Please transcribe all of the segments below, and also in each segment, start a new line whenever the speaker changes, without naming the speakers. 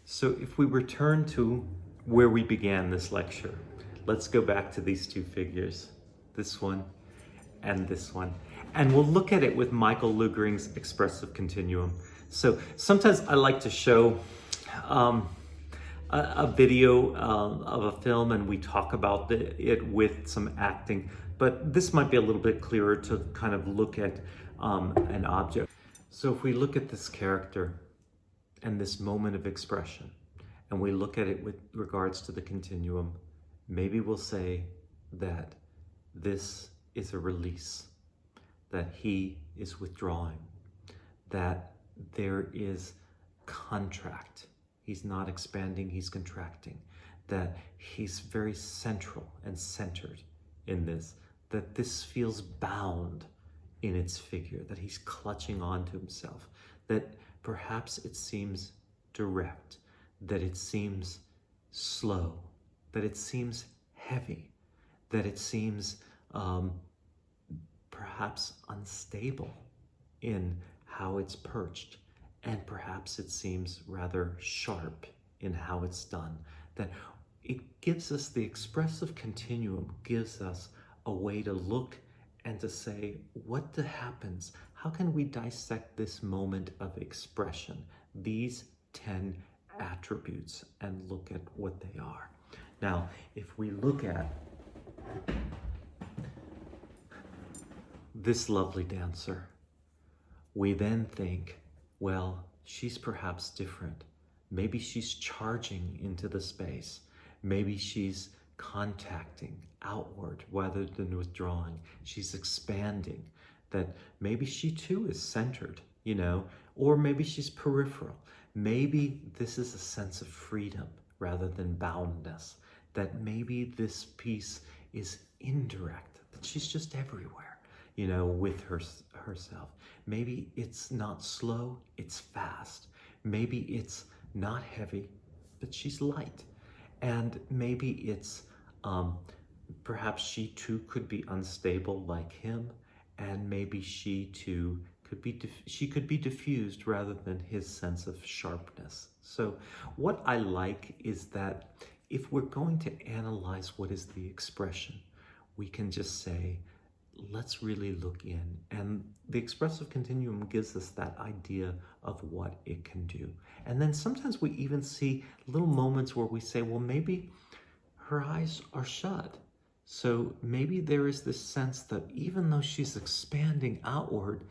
So if we return to where we began this lecture, let's go back to these two figures, this one and this one. And we'll look at it with Michael Lugering's expressive continuum. So sometimes I like to show a video of a film and we talk about it with some acting, but this might be a little bit clearer to kind of look at an object. So if we look at this character and this moment of expression, and we look at it with regards to the continuum, maybe we'll say that this is a release, that he is withdrawing, that there is contract. He's not expanding, he's contracting, that he's very central and centered in this, that this feels bound in its figure, that he's clutching onto himself, that perhaps it seems direct, that it seems slow, that it seems heavy, that it seems perhaps unstable in how it's perched, and perhaps it seems rather sharp in how it's done. That it gives us, the expressive continuum gives us a way to look and to say, what happens? How can we dissect this moment of expression, these 10 attributes, and look at what they are? Now, if we look at this lovely dancer, we then think, well, she's perhaps different. Maybe she's charging into the space. Maybe she's contacting outward rather than withdrawing. She's expanding. That maybe she too is centered, or maybe she's peripheral. Maybe this is a sense of freedom rather than boundness. That maybe this piece is indirect, that she's just everywhere, with herself. Maybe it's not slow, it's fast. Maybe it's not heavy, but she's light. And maybe it's, perhaps she too could be unstable like him, and maybe she too could be diffused rather than his sense of sharpness. So what I like is that if we're going to analyze what is the expression, we can just say, let's really look in. And the expressive continuum gives us that idea of what it can do. And then sometimes we even see little moments where we say, well, maybe her eyes are shut. So maybe there is this sense that even though she's expanding outward,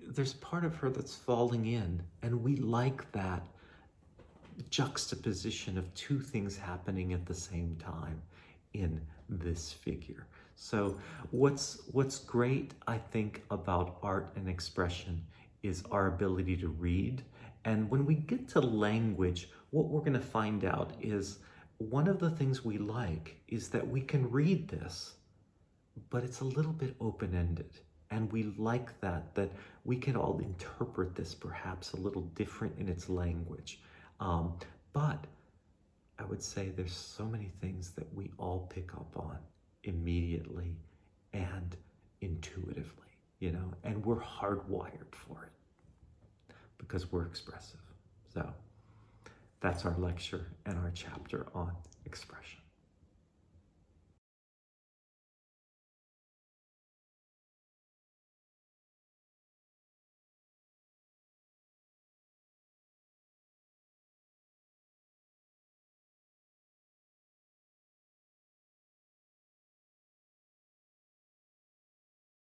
there's part of her that's falling in. And we like that juxtaposition of two things happening at the same time in this figure. So what's great, I think, about art and expression is our ability to read. And when we get to language, what we're going to find out is one of the things we like is that we can read this, but it's a little bit open-ended. And we like that we can all interpret this perhaps a little different in its language. But I would say there's so many things that we all pick up on immediately and intuitively, and we're hardwired for it because we're expressive. So that's our lecture and our chapter on expression.